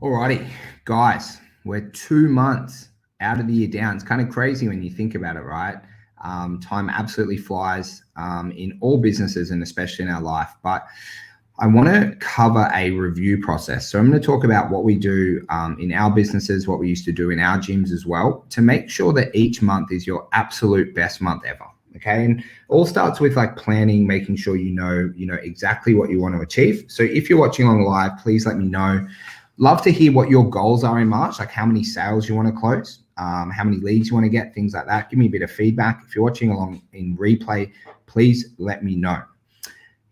Alrighty, guys, we're 2 months out of the year down. It's kind of crazy when you think about it, right? Time absolutely flies in all businesses and especially in our life. But I want to cover a review process. So I'm going to talk about what we do in our businesses, what we used to do in our gyms as well, to make sure that each month is your absolute best month ever. Okay, and all starts with like planning, making sure you know exactly what you want to achieve. So if you're watching on live, please let me know. Love to hear what your goals are in March, like how many sales you want to close, how many leads you want to get, things like that. Give me a bit of feedback. If you're watching along in replay, please let me know.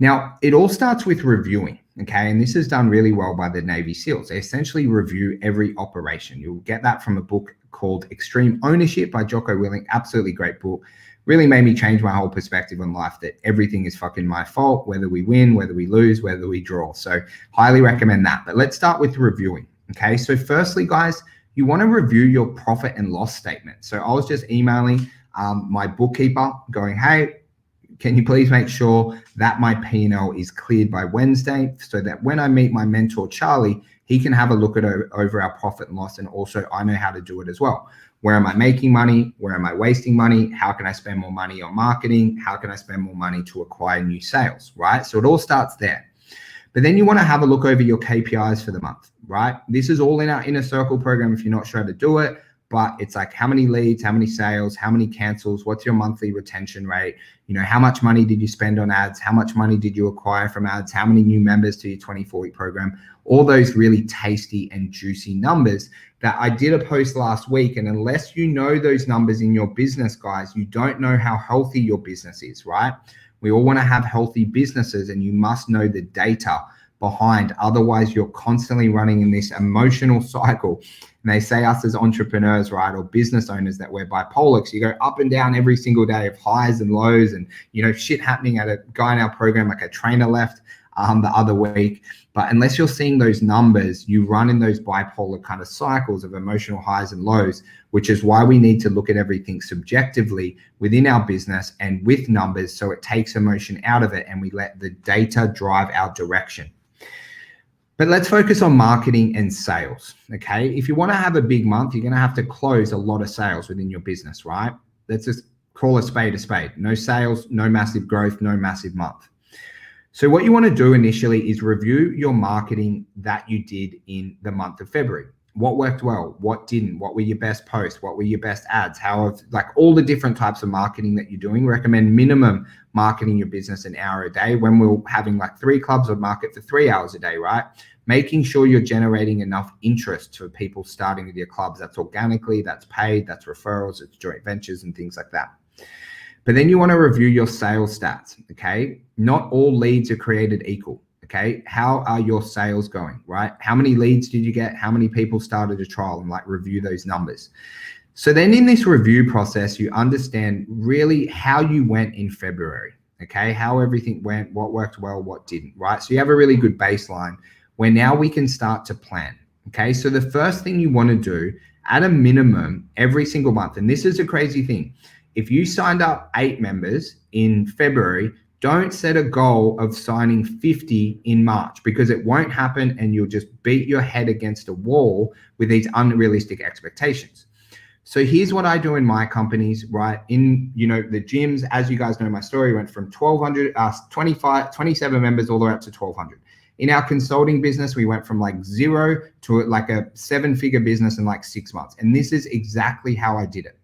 Now, it all starts with reviewing, okay? And this is done really well by the Navy SEALs. They essentially review every operation. You'll get that from a book called Extreme Ownership by Jocko Willink. Absolutely great book. Really made me change my whole perspective on life, that everything is fucking my fault, whether we win, whether we lose, whether we draw. So highly recommend that. But let's start with reviewing, okay? So firstly, guys, you want to review your profit and loss statement. So I was just emailing my bookkeeper going, hey, can you please make sure that my P&L is cleared by Wednesday so that when I meet my mentor, Charlie, he can have a look at over our profit and loss, and also I know how to do it as well. Where am I making money? Where am I wasting money? How can I spend more money on marketing? How can I spend more money to acquire new sales, right? So it all starts there. But then you want to have a look over your KPIs for the month, right? This is all in our Inner Circle program if you're not sure how to do it. But it's like how many leads, how many sales, how many cancels, what's your monthly retention rate? How much money did you spend on ads? How much money did you acquire from ads? How many new members to your 24-week program? All those really tasty and juicy numbers that I did a post last week. And unless you know those numbers in your business, guys, you don't know how healthy your business is, right? We all want to have healthy businesses, and you must know the data behind. Otherwise, you're constantly running in this emotional cycle. And they say us as entrepreneurs, right, or business owners, that we're bipolar. So you go up and down every single day of highs and lows, and shit happening. At a guy in our program, like a trainer left the other week. But unless you're seeing those numbers, you run in those bipolar kind of cycles of emotional highs and lows, which is why we need to look at everything subjectively within our business and with numbers, so it takes emotion out of it and we let the data drive our direction. But let's focus on marketing and sales, okay? If you want to have a big month, you're going to have to close a lot of sales within your business, right? Let's just call a spade a spade. No sales, no massive growth, no massive month. So what you want to do initially is review your marketing that you did in the month of February. What worked well? What didn't? What were your best posts? What were your best ads? Like all the different types of marketing that you're doing. Recommend minimum marketing your business an hour a day. When we're having like 3 clubs, I'd market for 3 hours a day, right? Making sure you're generating enough interest for people starting with your clubs. That's organically, that's paid, that's referrals, it's joint ventures and things like that. But then you want to review your sales stats, okay? Not all leads are created equal, okay? How are your sales going, right? How many leads did you get? How many people started a trial? And like review those numbers. So then in this review process, you understand really how you went in February, okay? How everything went, what worked well, what didn't, right? So you have a really good baseline where now we can start to plan, okay? So the first thing you want to do at a minimum every single month, and this is a crazy thing, if you signed up 8 members in February, don't set a goal of signing 50 in March, because it won't happen and you'll just beat your head against a wall with these unrealistic expectations. So here's what I do in my companies, right? In the gyms, as you guys know, my story went from 27 members all the way up to 1,200. In our consulting business, we went from like 0 to like a 7-figure business in like 6 months. And this is exactly how I did it.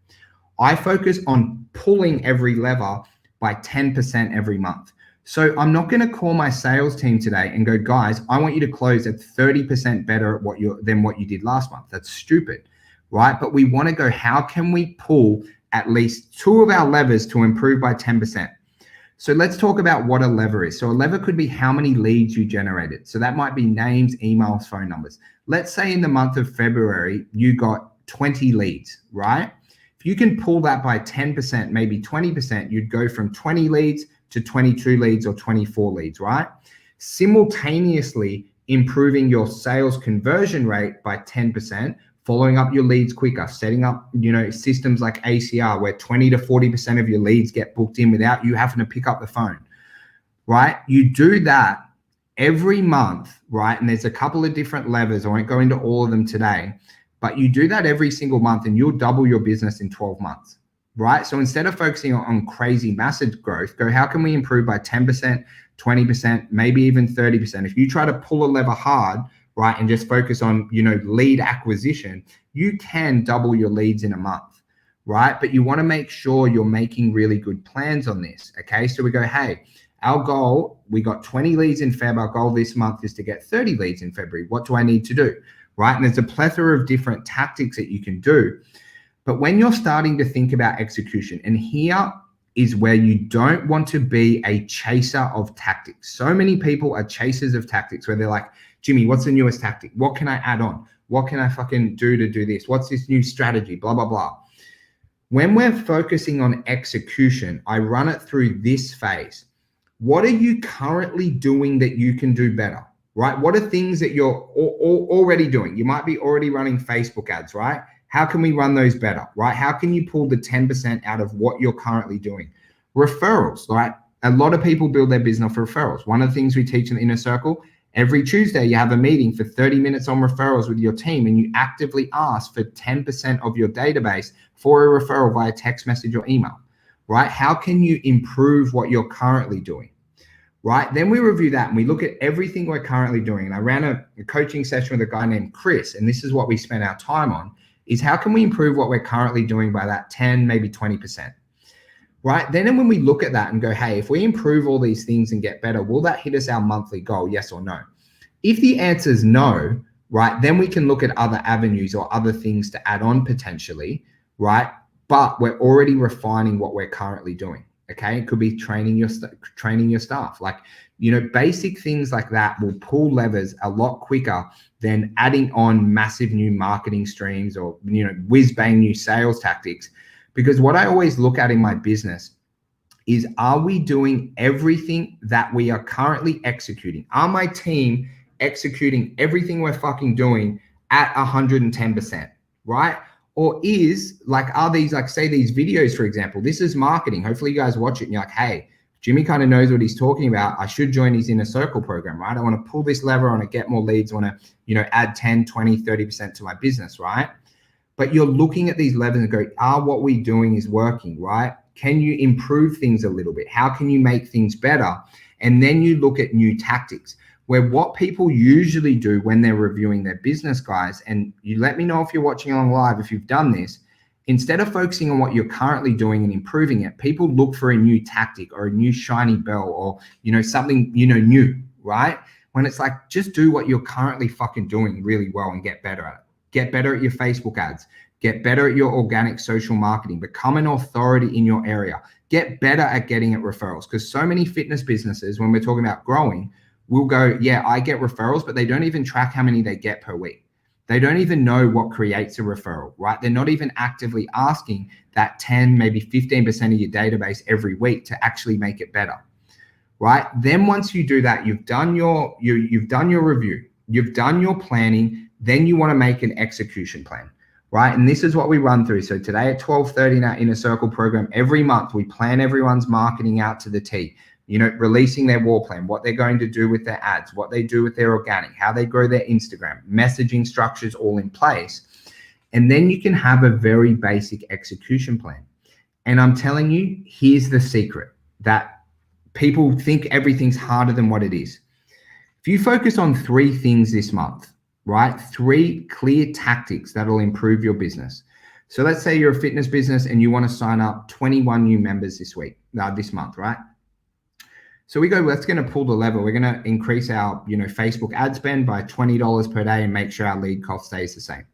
I focus on pulling every lever by 10% every month. So I'm not going to call my sales team today and go, guys, I want you to close at 30% better than what you did last month. That's stupid, right? But we want to go, how can we pull at least 2 of our levers to improve by 10%? So let's talk about what a lever is. So a lever could be how many leads you generated. So that might be names, emails, phone numbers. Let's say in the month of February, you got 20 leads, right? If you can pull that by 10%, maybe 20%, you'd go from 20 leads to 22 leads or 24 leads, right? Simultaneously improving your sales conversion rate by 10%, following up your leads quicker, setting up, systems like ACR where 20 to 40% of your leads get booked in without you having to pick up the phone, right? You do that every month, right? And there's a couple of different levers. I won't go into all of them today, but you do that every single month and you'll double your business in 12 months, right? So instead of focusing on crazy massive growth, go, how can we improve by 10%, 20%, maybe even 30%? If you try to pull a lever hard, right, and just focus on, lead acquisition, you can double your leads in a month, right? But you want to make sure you're making really good plans on this, okay? So we go, hey, our goal, we got 20 leads in Feb. Our goal this month is to get 30 leads in February. What do I need to do, right? And there's a plethora of different tactics that you can do. But when you're starting to think about execution, and here is where you don't want to be a chaser of tactics. So many people are chasers of tactics where they're like, Jimmy, what's the newest tactic? What can I add on? What can I fucking do to do this? What's this new strategy? Blah, blah, blah. When we're focusing on execution, I run it through this phase. What are you currently doing that you can do better, right? What are things that you're already doing? You might be already running Facebook ads, right? How can we run those better, right? How can you pull the 10% out of what you're currently doing? Referrals, right? A lot of people build their business off referrals. One of the things we teach in the Inner Circle, every Tuesday you have a meeting for 30 minutes on referrals with your team, and you actively ask for 10% of your database for a referral via text message or email, right? How can you improve what you're currently doing? Right? Then we review that and we look at everything we're currently doing. And I ran a coaching session with a guy named Chris, and this is what we spent our time on, is how can we improve what we're currently doing by that 10, maybe 20%, right? Then when we look at that and go, hey, if we improve all these things and get better, will that hit us our monthly goal, yes or no? If the answer is no, right, then we can look at other avenues or other things to add on potentially, right? But we're already refining what we're currently doing. Okay, it could be training your staff, like, basic things like that will pull levers a lot quicker than adding on massive new marketing streams or, whiz bang new sales tactics. Because what I always look at in my business is, are we doing everything that we are currently executing? Are my team executing everything we're fucking doing at 110%, right? Or are these, like, say these videos, for example, this is marketing. Hopefully you guys watch it and you're like, hey, Jimmy kind of knows what he's talking about. I should join his Inner Circle program, right? I want to pull this lever, I want to get more leads, I want to, add 10, 20, 30% to my business, right? But you're looking at these levers and go, what we doing is working, right? Can you improve things a little bit? How can you make things better? And then you look at new tactics, where what people usually do when they're reviewing their business, guys, and you let me know if you're watching along live, if you've done this, instead of focusing on what you're currently doing and improving it, people look for a new tactic or a new shiny bell or, something, new, right? When it's like, just do what you're currently fucking doing really well and get better at it. Get better at your Facebook ads, get better at your organic social marketing, become an authority in your area, get better at getting at referrals. Because so many fitness businesses, when we're talking about growing, will go, yeah, I get referrals, but they don't even track how many they get per week. They don't even know what creates a referral, right? They're not even actively asking that 10, maybe 15% of your database every week to actually make it better, right? Then once you do that, you've done your review, you've done your planning, then you want to make an execution plan, right? And this is what we run through. So today at 12:30 in our Inner Circle program, every month we plan everyone's marketing out to the T. Releasing their war plan, what they're going to do with their ads, what they do with their organic, how they grow their Instagram, messaging structures all in place. And then you can have a very basic execution plan. And I'm telling you, here's the secret that people think everything's harder than what it is. If you focus on 3 things this month, right? 3 clear tactics that'll improve your business. So let's say you're a fitness business and you want to sign up 21 new members this month, right? So we go, let's going to pull the lever. We're going to increase our, Facebook ad spend by $20 per day and make sure our lead cost stays the same,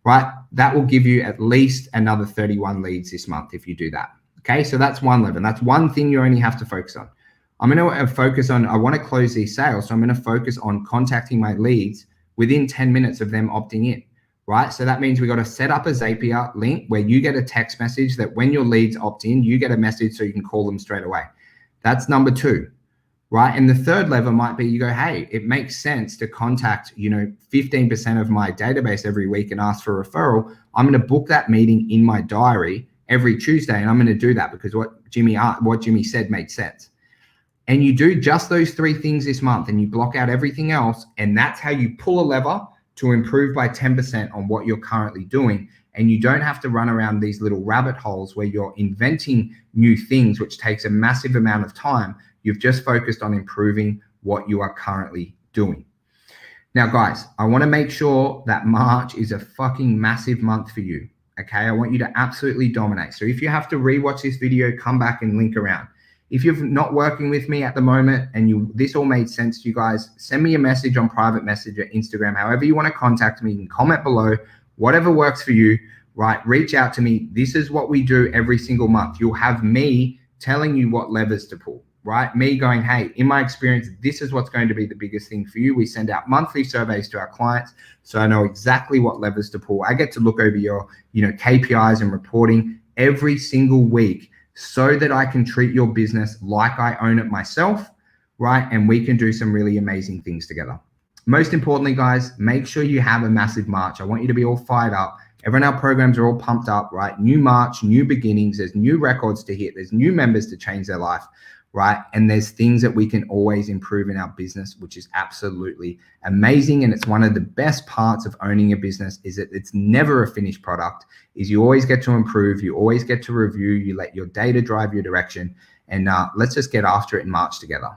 right? That will give you at least another 31 leads this month if you do that. Okay, so that's one lever. That's one thing you only have to focus on. I'm going to focus on, I want to close these sales. So I'm going to focus on contacting my leads within 10 minutes of them opting in, right? So that means we got to set up a Zapier link where you get a text message that when your leads opt in, you get a message so you can call them straight away. That's number 2. Right. And the third lever might be, you go, hey, it makes sense to contact, 15% of my database every week and ask for a referral. I'm going to book that meeting in my diary every Tuesday. And I'm going to do that because what Jimmy said made sense. and you do just those 3 things this month and you block out everything else, and that's how you pull a lever to improve by 10% on what you're currently doing. And you don't have to run around these little rabbit holes where you're inventing new things, which takes a massive amount of time. You've just focused on improving what you are currently doing. Now, guys, I want to make sure that March is a fucking massive month for you. Okay, I want you to absolutely dominate. So if you have to rewatch this video, come back and link around. If you're not working with me at the moment and this all made sense to you guys, send me a message on private message or Instagram, however you want to contact me. You can comment below, whatever works for you, right? Reach out to me. This is what we do every single month. You'll have me telling you what levers to pull, right? Me going, hey, in my experience, this is what's going to be the biggest thing for you. We send out monthly surveys to our clients, so I know exactly what levers to pull. I get to look over your, KPIs and reporting every single week, so that I can treat your business like I own it myself, right? And we can do some really amazing things together. Most importantly, guys, make sure you have a massive March. I want you to be all fired up. Everyone in our programs are all pumped up, right? New March, new beginnings. There's new records to hit. There's new members to change their life, right? And there's things that we can always improve in our business, which is absolutely amazing. And it's one of the best parts of owning a business, is that it's never a finished product, is you always get to improve. You always get to review. You let your data drive your direction. And let's just get after it in March together.